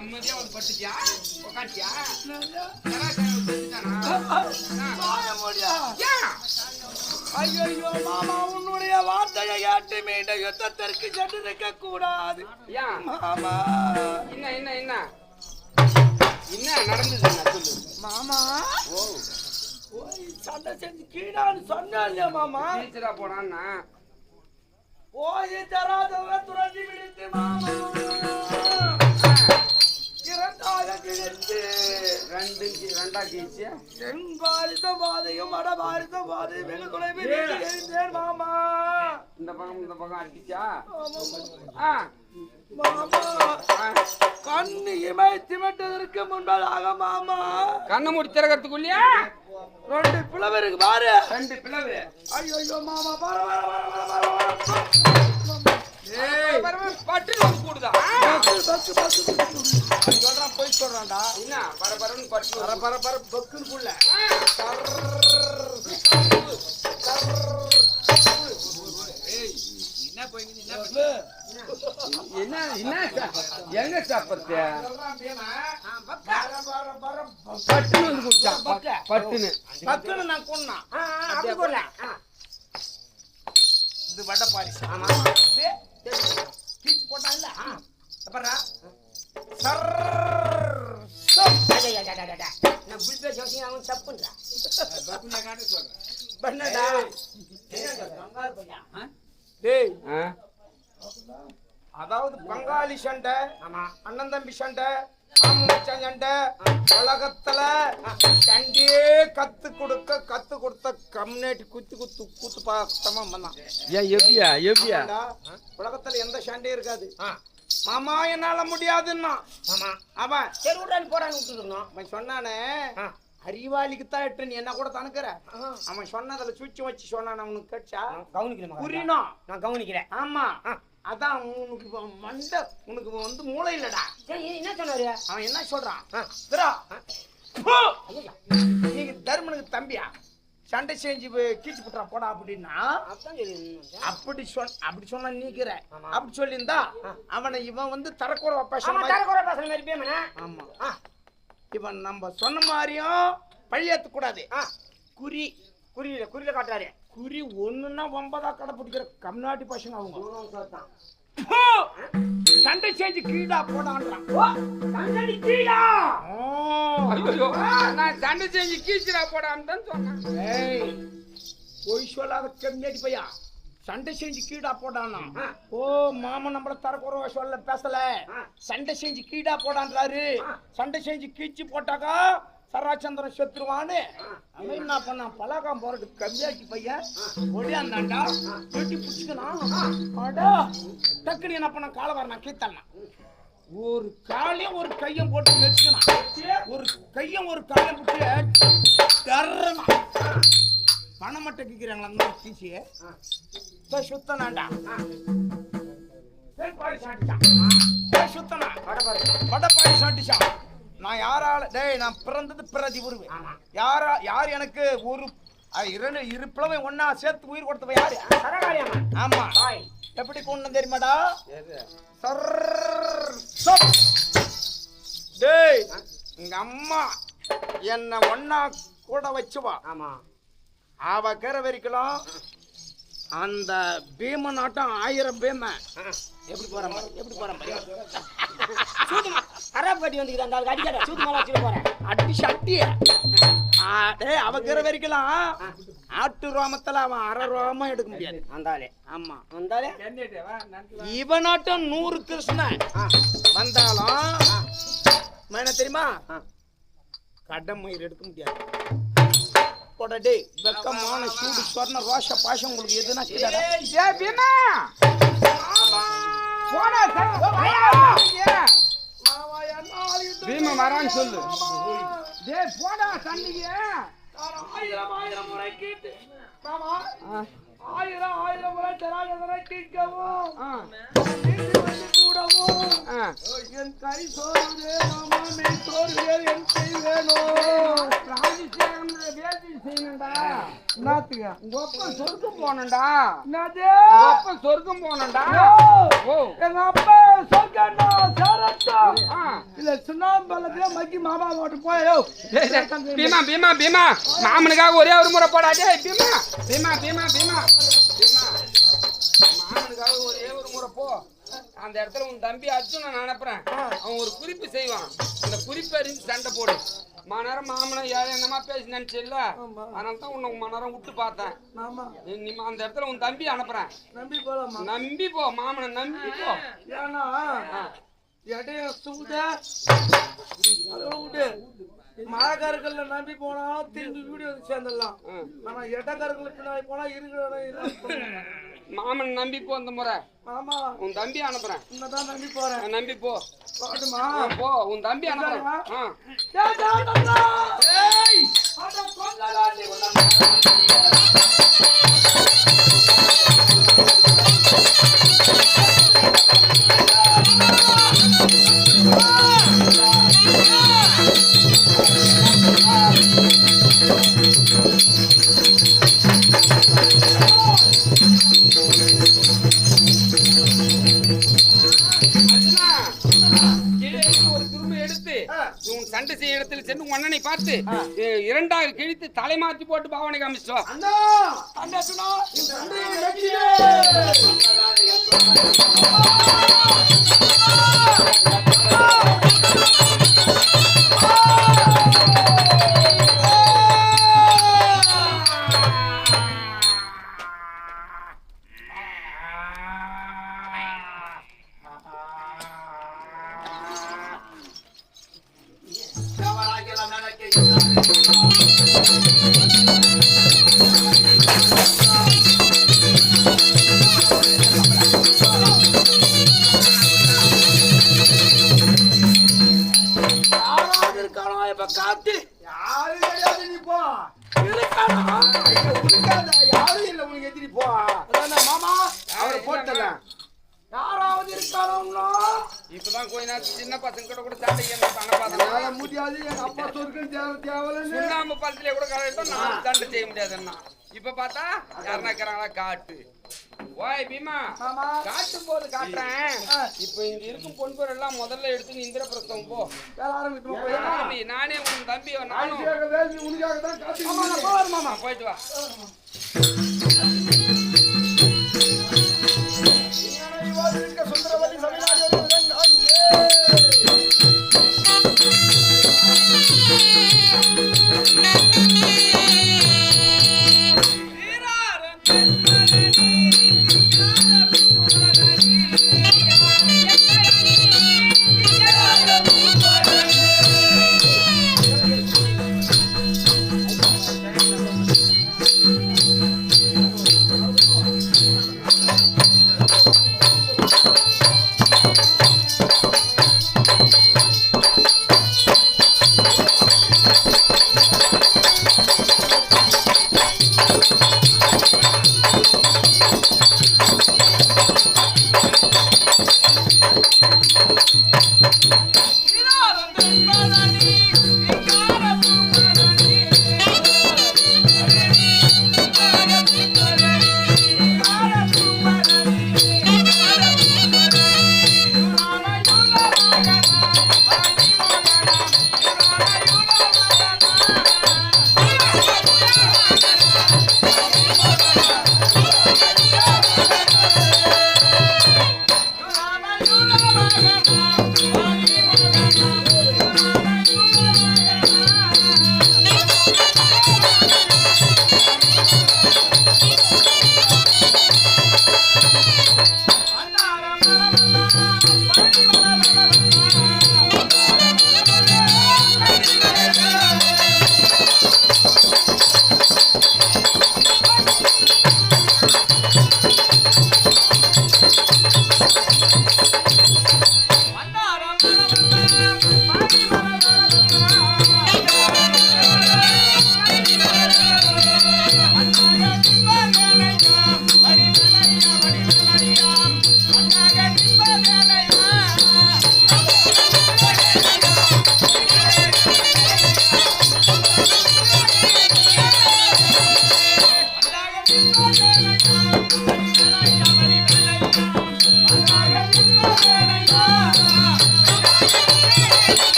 அம்மதியா வந்து பட்டுச்சியா உக்காச்சியா ஐயோ மாமா உன்னுடைய வார்த்தையை ஏற்று மீண்டும் யுத்தத்திற்கு சென்றிருக்க கூடாது. மாமா என்ன என்ன என்ன என்ன நடந்தது சொல்லு மாமா. சண்டை செஞ்சு கீழான்னு சொன்னா இல்லையா மாமா? டீச்சரா போனான்னா போய் தராதவங்க துரட்டி விடுத்து மாமா. ரெண்டா கீச்சு தென்பாரித்த பாதையும் வட பாரித்த பாதையும் வெகு தொலைவில் எழுந்தேன் மாமா. இந்த பக்கம் அடிச்சா மாமா கண்ணு இமை திமட்டதற்கு முன்பதாக மாமா கண்ணை மூடி திறக்கிறதுக்குள்ளயா 2 பிளவு இருக்கு பாரு. 2 பிளவு. ஐயோ மாமா பர பட்டு வந்து கூடுதா சொல்றான் போய் சொல்றான்டா. என்ன பரபரன்னு பட்டு பர பக்குனுக்குள்ள என்ன என்ன எங்க சாப்பிடுற பட்டுன்னு வந்து குடிச்சா பட்டுன்னு நான் கொன்னா இது வட பாரிசு கீச்சு போட்டா இல்ல அப்பறா சர் நான் புல் பேச யோசிங்க அவன் தப்புன்றா பக்குனா காட்ட சொல்றேன் பண்ணடா டேய் அதாவது பங்காளி சண்டை அண்ணன் தம்பி சண்டை மாமன் மச்சான் சண்டை உலகத்துல சண்டையே கத்து கொடுத்த கம்யூனிட்டி குத்து பார்த்தமா வந்தான். எப்படியா உலகத்துல எந்த சண்டையும் இருக்காது. மாமா என்னால முடியாதுன்னா அவன் சரி விட்றான்னு போறான்னு விட்டுருந்தோம். அவன் சொன்னானே அறிவாளிக்கு தான் எட்டு நீ என்ன கூட தனக்குற. அவன் சொன்னதுல சுச்சி வச்சு சொன்னான். அவனுக்கு கேட்டா கவனிக்கிறேன் புரியணும். நான் கவனிக்கிறேன். ஆமா அதான் உனக்கு மண்டை உனக்கு வந்து மூளை இல்லடா. என்ன சொன்னாரு அவன்? என்ன சொல்றான்? நீங்க தர்மனுக்கு தம்பியா சண்டை செஞ்சு கீச்சு புட்டா போடா அப்படின்னா அப்படி சொன்ன நீக்கிற அப்படி சொல்லியிருந்தா அவனை இவன் வந்து தரக்குறை பேச. ஆமா இவன் நம்ம சொன்ன மாதிரியும் பழியேற்ற கூடாது. குறியில காட்டுறாரு. குறி ஒண்ணுன்னா 9 கடை பிடிக்கிற கம்நாட்டி பசங்க அவங்க. சண்டை செஞ்சு கீழா போடான்றான். நான் சண்டை செஞ்சு கீழ்ச்சிடா போடான்னு சொன்னேன். பொய் சொல்லாத கம்மியாடி பையா சண்டை செஞ்சு கீழா போடானா. ஓ மாமா நம்மள தரக்குறவ சொல்ல பேசல. சண்டை செஞ்சு கீழா போடான்றாரு. சண்டை செஞ்சு கீழ்ச்சி போட்டாக்கா சராச்சந்திரன் செத்துருவான்னு அவன் என்ன பண்ணான்? பலாக்காம் போறது கம்மியாக்கி பையன் ஒடியாந்தாண்டா வெட்டி பிடிச்சிக்கணும். டக்குனு என்ன பண்ண காலை வர நான் கீத்தலாம். ஒரு காலையும் ஒரு கையும் போட்டு நெரிச்சுக்கணும். ஒரு கையும் ஒரு காலையும் போட்டு தர்றனா பணம் மட்டும் கேட்கிறாங்களா அந்த கீச்சிய சுத்தனாண்டா சுத்தனா வடப்பாடி சாட்டிச்சான். நான் யாரால டேய் நான் பிறந்தது பிரதி உருவேன். யார் எனக்கு ஒரு 2 பிளவை ஒன்னா சேர்த்து உயிர் கொடுத்தவ யாரு? ஆமா எப்படி கொண்டு தெரியுமாடா? டேய் எங்க அம்மா என்ன ஒன்னா கூட வச்சுவா. ஆமா அவ கரை வரைக்கலாம் அந்த பீம நாட்டம் 1000 பீம எப்படி போறேன் கராப் கட்டி வந்து அந்த அடிக்காத சூத்து மேல வச்சுட்டு போறேன். அடி சட்டி அவ கரை வரைக்கலாம் ஆட்டு ரோமத்துல அவன் 1/2 ரோமம் எடுக்க முடியாது. அந்தாலே ஆமா வந்தாலே இவனாட்டம் 100 கிருஷ்ணன் வந்தாலும் என்ன தெரியுமா? கடமயிர் எடுக்க முடியாது. போடே வெக்கமான சூடு சொர்ண ரோஷ பாஷம் உங்களுக்கு எதுனா பீமா வரான்னு சொல்லு. போடா தண்ணிக்கு 1000 முறை கேட்டு 1000 முறை தராதவரை கேட்கவும் கூடவும் என் கை சோறு மாமா மெய் சோறு என் கை வேணும். வேட்டி செய்யணும்டா. என்னத்துக்கு உங்க அப்பா சொர்க்கம் போனண்டா. என்னது உங்க அப்பா சொர்க்கம் போனண்டா. ஓ. எங்க அப்பா சொர்க்கம்டா சாரத்தா ஆ. இல்ல சுண்ணாம்பலத்துல மக்கி மாமா ஓட்டு போயோ டேய், டேய், பீமா பீமா பீமா மாமனுக்காக ஒரே ஒரு முறை போடா. டேய் பீமா பீமா பீமா பீமா பீமா மாமனுக்காக ஒரே ஒரு முறை போ. அந்த இடத்துல உன் தம்பி அர்ஜுன் நான் அனுப்புறேன். அவன் ஒரு குறிப்பு செய்வான். அந்த குறிப்பை அறிஞ்சு சண்டை போடு. மணி மாமனை என்னமா பேசி நினைச்சில்ல, அதனால தான் உன்னை மணி நேரம் விட்டு பார்த்தேன். மாமா நீ அந்த இடத்துல உன் தம்பி அனுப்புறேன். நம்பி போலாமா நம்பி போ, மாமனை நம்பி போ. ஏன்னா எடைய சூத விடு மழைக்காரர்கள நம்பி போனா திரும்பி வீடியோ சேர்ந்துடலாம். ஆனா எட்டக்காரர்கள் பின்னாடி போனா இருக்கிற மாமன் நம்பி போ. அந்த முறை மாமா உன் தம்பி அனுப்புறேன். உன்னதான் நம்பி போறேன். நம்பி போ. பாட்டுமா போ, உன் தம்பி அனுப்புறேன். ஆ. ஏய் அட கொல்லலாண்டி சண்டை செய்ய இடத்தில் சென்று உன் அண்ணனை பார்த்து இரண்டாக கிழித்து தலை மாற்றி போட்டு பாவனை காமிச்சோம். அண்ணா அண்ணா சொன்னா இந்த அண்டையை வெட்டியே காத்து யாரு கிடையாது. நீ போ யாரும் இல்ல உனக்கு எதிரி போ. மாமா அவரை போட்டல யாராவது இருக்காரோ இப்பதான் கொஞ்ச நேரம் சின்ன பசங்க கூட சண்டை முடியாது. எங்க அப்பா சொர்க்கம் தேவை சுண்ணாம்பு பழத்திலே கூட கரெக்டும் நான் சண்டை செய்ய முடியாதுன்னா இப்ப பார்த்தா யாருன்னா இருக்கிறாங்களா காட்டு. ஓய் பீமா காட்டும் போது காட்டுறேன். இப்ப இங்க இருக்கும் பொன்பொருள் எல்லாம் முதல்ல எடுத்து இந்திரபிரஸ்தம் போ. நானே உன் தம்பி நானும் போயிட்டு வா. சுந்தரவதி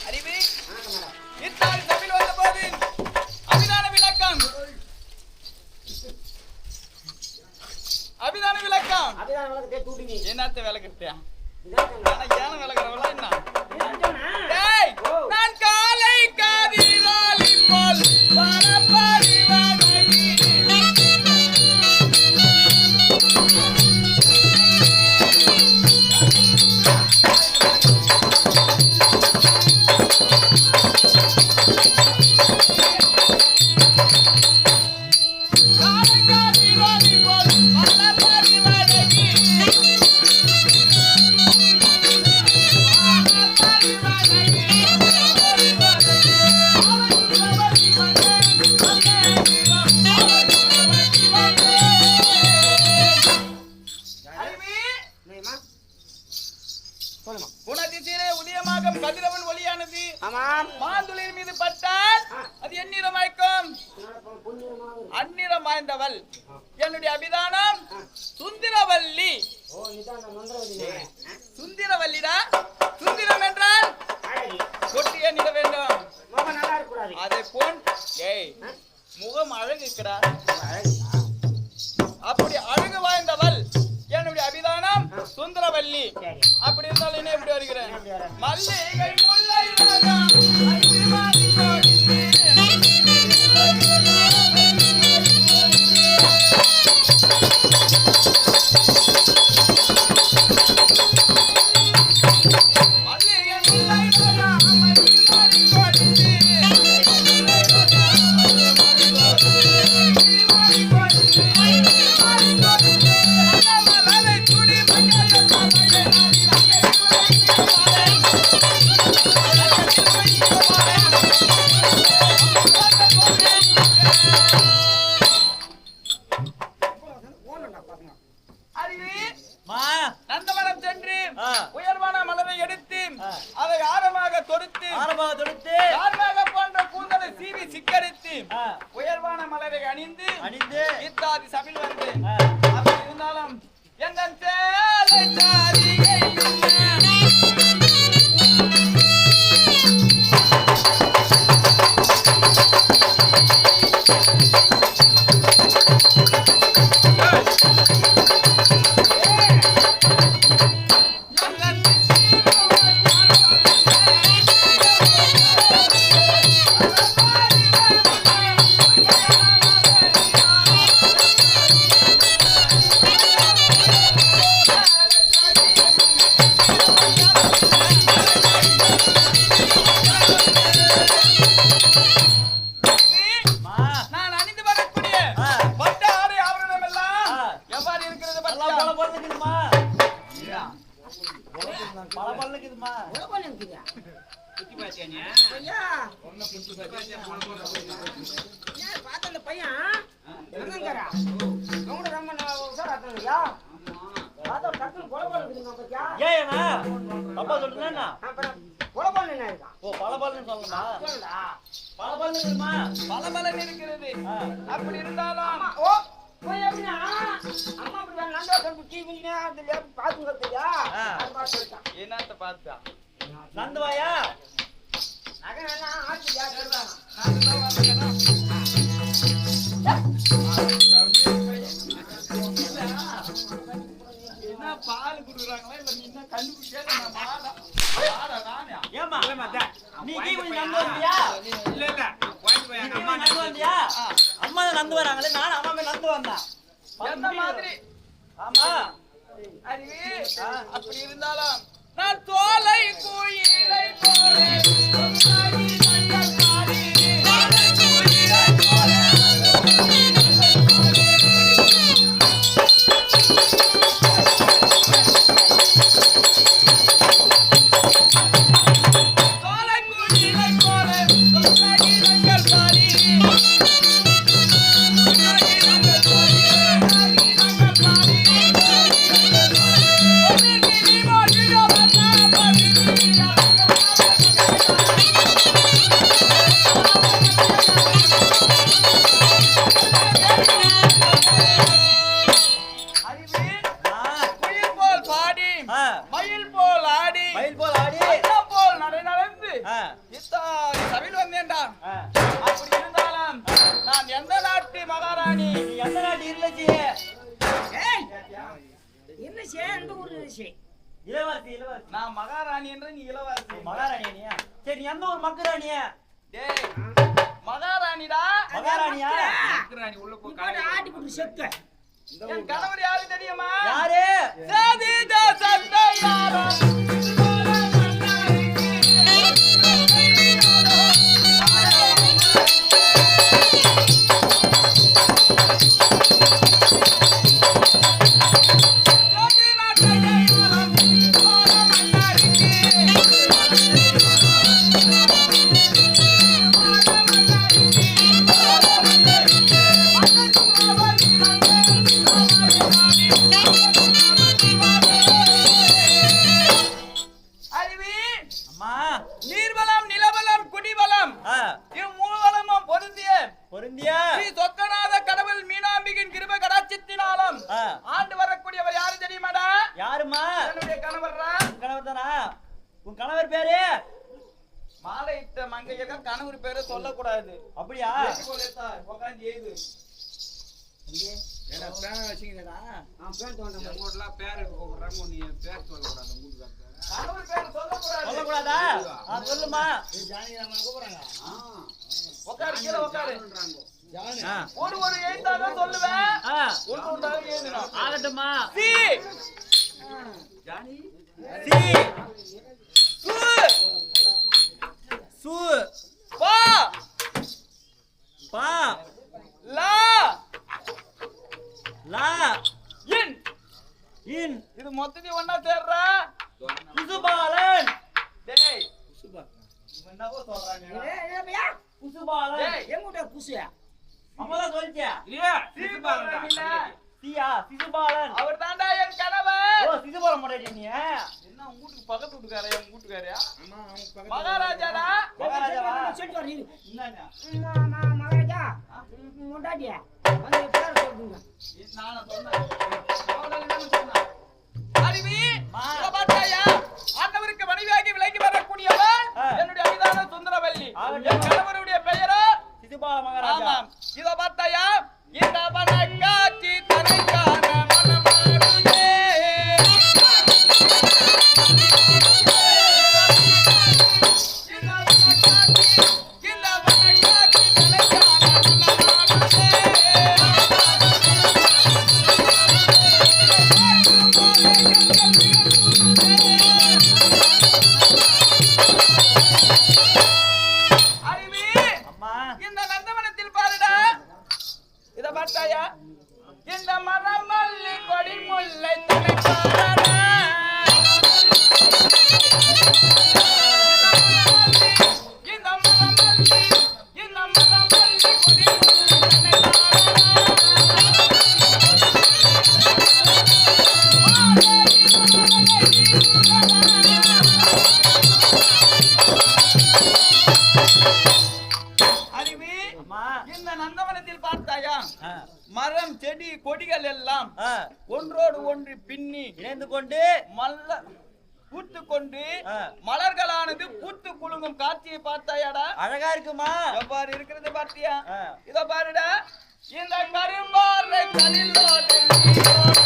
அறிவு இத்தால் தமிழ் வந்த போது அபிதான விளக்கம் அபிதான விளக்கத்தை தூட்டுங்க. என்னத்த விளக்கிட்டியா இதான் சொன்னா. ஏன விளக்குறவளா என்ன இதான் சொன்னா. டேய் நான் காலை காதிராலி போல் பரப்பரி வணங்கி காலை காதிராலி போல் பரப்பரி வணங்கி நெய்மா. சொல்லுமா. குணதிசையிலே உதயமாகும் கதிரவன் ஒளியானது ஆமாம். மாந்துளிர் மீது பட்டால் அது எந்நிறமாய்க்கும் புண்ணியமாக. அந்நிறம் வாய்ந்தவள் என்னுடைய அபிதானம் சுந்தரவல்லி. ஓ இதான் நான் மந்திரவதி. சுந்தரவல்லிடா. சுந்தரம் என்றால் அழகி. கொட்டிய நிற வேண்டும். முகம் நல்லா இருக்கக்கூடாது. அதை போன் ஏய் முகம் அழகு இருக்கிறா. அழகி. அப்படி அழகு வாய்ந்தவள் என்னுடைய அபிதானம் சுந்தரவல்லி. சரி. அப்படி இருந்தாலும் என்ன எப்படி வருகிறேன் எப்படி வர? மல்லிகை முல்லை ராகா ஐந்திமாதி கோடித்து. மல்லிகை முல்லை ராகா ஐந்திமாதி கோடித்து. நந்தவனம் சென்று உயர்வான மலரை எடுத்து அதை ஆரமாக தொடுத்து ஆரமாக போன்ற கூந்தலை சீவி சிக்கரித்து உயர்வான மலரை அணிந்து இத்தாதி சபையில் வந்து அப்படி இருந்தாலும் எந்த சேலை சாரிகை நான் அணிந்து வரக்கூடிய பட்டு ஆடை ஆபரணம் எல்லாம் எவ்வாறு இருக்கிறது பத்தியா? உலகம் இருக்குதா? ஐயா. ஏன் பார்த்த அந்த பையன் என்னங்கிறா? உங்களோட ரொம்ப நான் உஷாரா இருந்தீங்களா? பார்த்தா ஒரு டக்குனு குழப்பம் இருக்குதுங்க பத்தியா? அப்புறம் குழப்பம் என்ன இருக்கா? சொல்லுடா. பலபலன் இருக்கிறது. அப்படி இருந்தாலும் ஓ போய் எப்படின்னா அம்மா அப்படி வேற நண்டா சொல்லி டீ குடினா அந்த லேப் பாத்து வரதுயா அது பாத்து சொல்லிட்டான். என்னத்த பார்த்தா நந்துவாயா நகை வேணாம் ஆட்சி ஜாக்கிரதா. நான் தான் வரேன். நீ கொஞ்சம் நந்து வந்தியா? இல்ல இல்ல வாங்கிட்டு போய் எங்க அம்மா அம்மா நந்து வந்தியா? அம்மா தான் நந்து வராங்களே, நானும் அம்மா மேல நந்து வந்தேன். எந்த மாதிரி ஆமா. அறிவி அப்படி இருந்தாலும் நான் தோலை குயிலை போலே சொன்னாடி மஞ்சள் காரி தோலை குயிலை போலே தோலை குயிலை போலே சொன்னாடி மஞ்சள் காரி மயில் போல் ஆடி மயில் போல் ஆடி அன்னம் போல் நடை நடந்து ஆ, இத்தாலி சபையில் வந்தேன்டா. ஆ. அப்படி இருந்தாலும் நான் எந்த நாட்டு மகாராணி? நீ எந்த நாட்டு இருந்துச்சு? ஏய் என்ன சே அந்த ஊரு சே இளவரசி இளவரசி. நான் மகாராணி என்று நீ இளவரசி. மகாராணியா நீ? சரி, நீ எந்த ஒரு மக்கராணியா? டேய் மகாராணிடா. மகாராணியா? ராணி உள்ள போ இப்ப ஆட்டி போட்டு செக்க என் கணவர் யாரு தெரியுமா? யாரு? சாதி தேசத்தை யாரும் அம்மா. நீர்வளம் நிலவளம் குடிவளம் ஆ, இம்மூவளமும் பொருந்திய பொருந்தியா? ஸ்ரீ சொக்கநாத கடவுள் மீனாம்பிகின் கிருப கடாட்சித்தினாலும் ஆ. ஆண்டு வரக்கூடியவர் யாரு தெரியுமாடா? யாரும்மா? என்னுடைய கணவர்ரா. உன் கணவர் தானா? உன் கணவர் பேரு? மாலையிட்ட மங்கையர்கள் கணவர் பேரை சொல்லக்கூடாது. அப்படியா? உட்காந்து எழுது. ஏடா பேர வச்சிங்கடா எங்கோட்லாம் பேர் கூப்பிடுறாங்க நீ பேர் சொல்லக்கூடாது உங்களுக்கு கணவர் பேரை சொல்லக்கூடாது. சொல்லக்கூடாதா? ஆ, சொல்லுமா. உட்காரு, கீழே உட்காரு. ஆ, ஒரு எழுத்தாக சொல்லுவேன். ஆ, ஒன்று ஒன்றாக எழுதணும். ஆகட்டும்மா. சி சி, சு சு, பா பா, லா லா, இன். இன், இது மொத்தத்தையும் ஒண்ணா சேர்றா. குசுபாலன். டேய் இவன் என்னவோ சொல்றாங்க. ஏய் பையா குசுபாலன். டேய் எங்கூட குசியா அம்மாதான் சொல்லிச்சா? இல்லையா சிசுபாலன்டா. சியா, சிசுபாலன். அவர் தாண்டா என் கணவர். ஓ, சிசுபாலன் முன்னாடி நீ? என்ன உங்க வீட்டுக்கு பக்கத்து வீட்டுக்காரா? என் வீட்டுக்காரியா? மகாராஜாடா. மகாராஜாவா? செட்டு வர என்னங்க? மகாராஜா முண்டாடியா வந்து பேர் சொல்லுங்க நானும் சொன்னேன். அவளை என்னன்னு சொன்னா? அறிவி, மா. இதை பார்த்தாயா? ஆண்டவருக்கு மனைவியாகி விலகி வரக்கூடியவள் ஆ. என்னுடைய அபிதான சுந்தரவல்லி. ஆகட்டும். என் கணவருடைய பெயரோ சிசுபால மகாராஜா. ஆமாம். இதை பார்த்தாயா? இந்த மனக்காட்சி தனக்கான மனமாடுதே. இந்த மனக்காட்சி தனக்கான மனமாடுதே. அறிவி, அம்மா. இந்த நந்தவனத்தில் பாருடா. இத பார்த்தாயா? இந்த மரம் மல்லி கொடி முல்லை தலை பாருடா. இந்த மரம் மல்லி, இந்த மரம் மல்லி கொடி முல்லை தலை அறிவி, அம்மா. இந்த நந்தவனத்தில் பார்த்தாயா? ஆ, மரம் செடி கொடிகள் எல்லாம் ஆ, ஒன்றோடு ஒன்று பின்னி இணைந்து கொண்டு மல்ல பூத்து கொண்டு ஆ. மலர்களானது பூத்து குலுங்கும் காட்சியை பார்த்தாயாடா? அழகா இருக்குமா? எவ்வாறு இருக்கிறது பார்த்தியா? ஆ. இத பாருடா. இந்த கரும்பாறை கலிலோடு நீரோடு.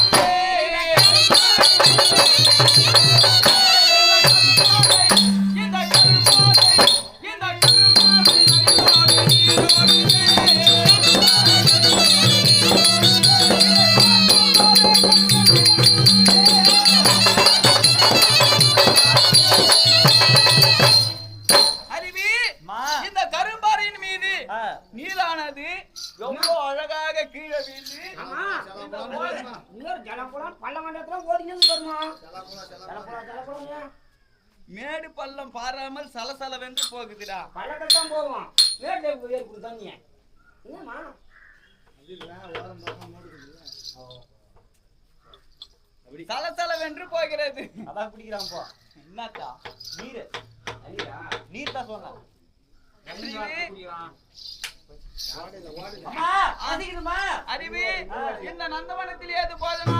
இந்த கரும்பாறை, இந்த ஜலப்புலம் பள்ள மண்டலத்துல ஓடினது வருமா ஜலப்புலம் மேடு பள்ளம் பாராமல் சலசலவென்று போகுதுடா. பள்ளத்தில் தான் போவோம். மேட்ல ஏற்படும் தண்ணிய என்னம்மா சலசலவென்று போகிறது. அதான் குடிக்கிறான் போ. என்னக்கா நீர் நீர் தான் சொன்னான். அம்மா ஆதிக்குதுமா. அறிவு இந்த நந்தவனத்தில் ஏது போதனா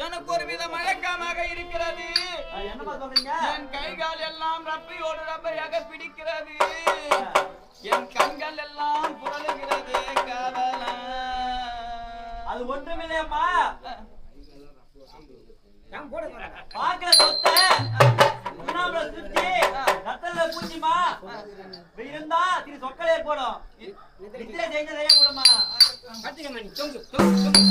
எனக்கு ஒரு வித மழக்கமாக இருக்கிறது. என் கைகால் எல்லாம் ரப்பையோடு ரப்பையாக பிடிக்கிறது. என் கண்கள் எல்லாம் புரளுகிறது. காதலா அது ஒன்றுமில்லையம்மா. பாக்கல சொத்த உண்ணாமல சுத்தி ரத்தல்ல பூச்சிமா இருந்தா திரு சொக்கல் ஏற்படும். நித்திரை செய்ய கூடமா கட்டிக்கமணி தொங்கு தொங்கு தொங்கு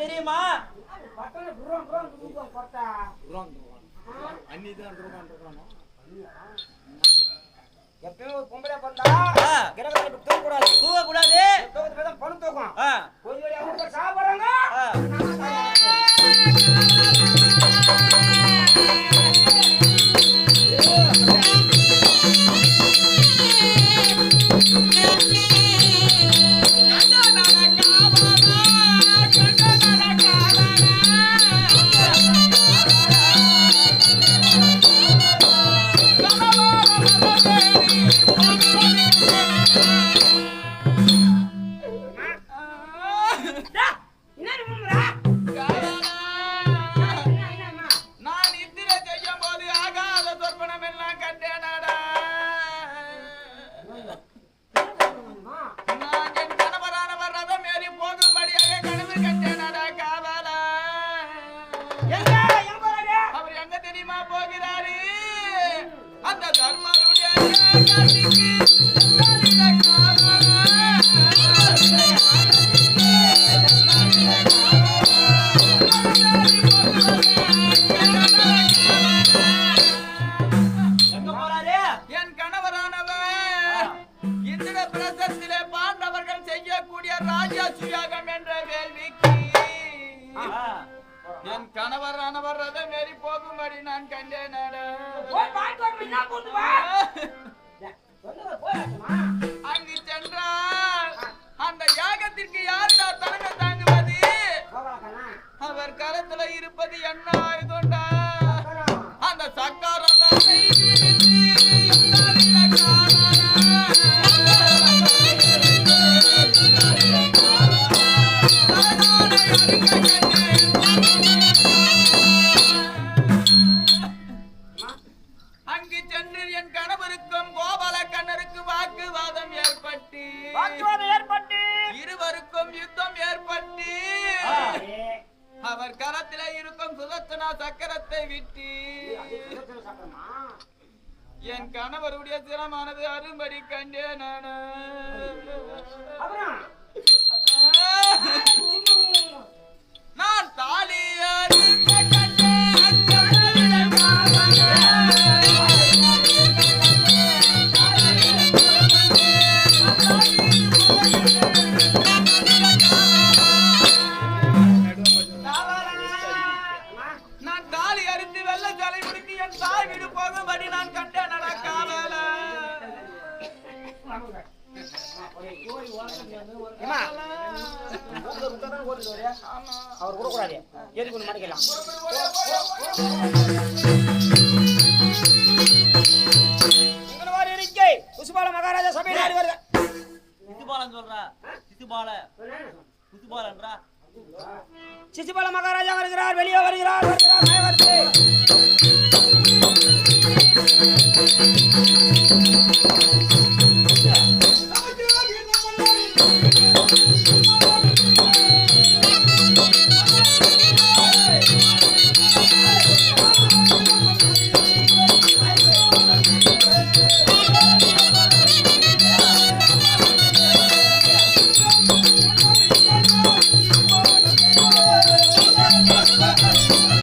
தெரியுமா? எப்பயும் பொம்பளை பண்ணா கிரகத்தை தூக்கக்கூடாது. தூக்கக்கூடாது. தூக்கத்துக்கு தான் பணம் தூக்கம். ஆ. கொஞ்சம் வழி அவங்க சாப்பிடுறாங்க. ஆ. என்ன மும்முறா? நான் இத்திரை செய்யும் போது ஆகாத சொற்பனம் எல்லாம் கண்டேனடா. நான் என் கணவரானவர் ரதம் ஏறி போகும்படியாக கனவு கண்டேனடா காவலா. எங்க போறாரு? அவர் எங்க தெரியுமா போகிறாரு? அந்த தர்மருடைய காட்சிக்கு காவலா. எங்க போறாரு? என் கணவரானவர் இந்திர பிரசத்திலே பாண்டவர்கள் செய்யக்கூடிய ராஜாசுயாகம் என்ற வேள்விக்கு ஆ. என் கணவரானவர் ரதம் ஏறி போகும்படி நான் கண்டேனடா. போய் பாட்டு வந்து என்ன கூட்டு வா? சொல்லுங்க போயாச்சுமா? அங்கு சென்றால் அந்த யாகத்திற்கு யாருடா தலைமை தாங்குவது? கோபாலக்கண்ணா. அவர் கரத்துல இருப்பது என்ன ஆயுதம்டா? அந்த சக்காரம் தான் அங்கு சென்று என் கணவருக்கும் கோபால கண்ணருக்கு வாக்குவாதம் ஏற்பட்டு வாக்குவாதம் ஏற்பட்டு இருவருக்கும் யுத்தம் ஏற்பட்டு ஆ. அவர் கரத்திலே இருக்கும் சுதர்சனா சக்கரத்தை விட்டு சாப்பிடுமா? என் கணவருடைய சிரமானது அரும்படி கண்டேன் நானு. அப்புறம் நான் தாலி அறுக்க கண்டேன் கணவனை நான் தாலி அறுத்து வெள்ள சாலை முடித்து என் தாய் வீடு போகும்படி நான் கண்டேன் நடக்காமல. ஏம்மா, அவர் கொடுக்கூடாது. எதுக்கு ஒன்று மாட்டிக்கலாம். உங்களோட இருக்கை புஷ்பால மகாராஜா சபையில் ஆடி வருது. சிசுபாலன் சொல்றா. குசுபாலன்றா. சிசுபால மகாராஜா வருகிறார். வெளியே வருகிறார். வருது.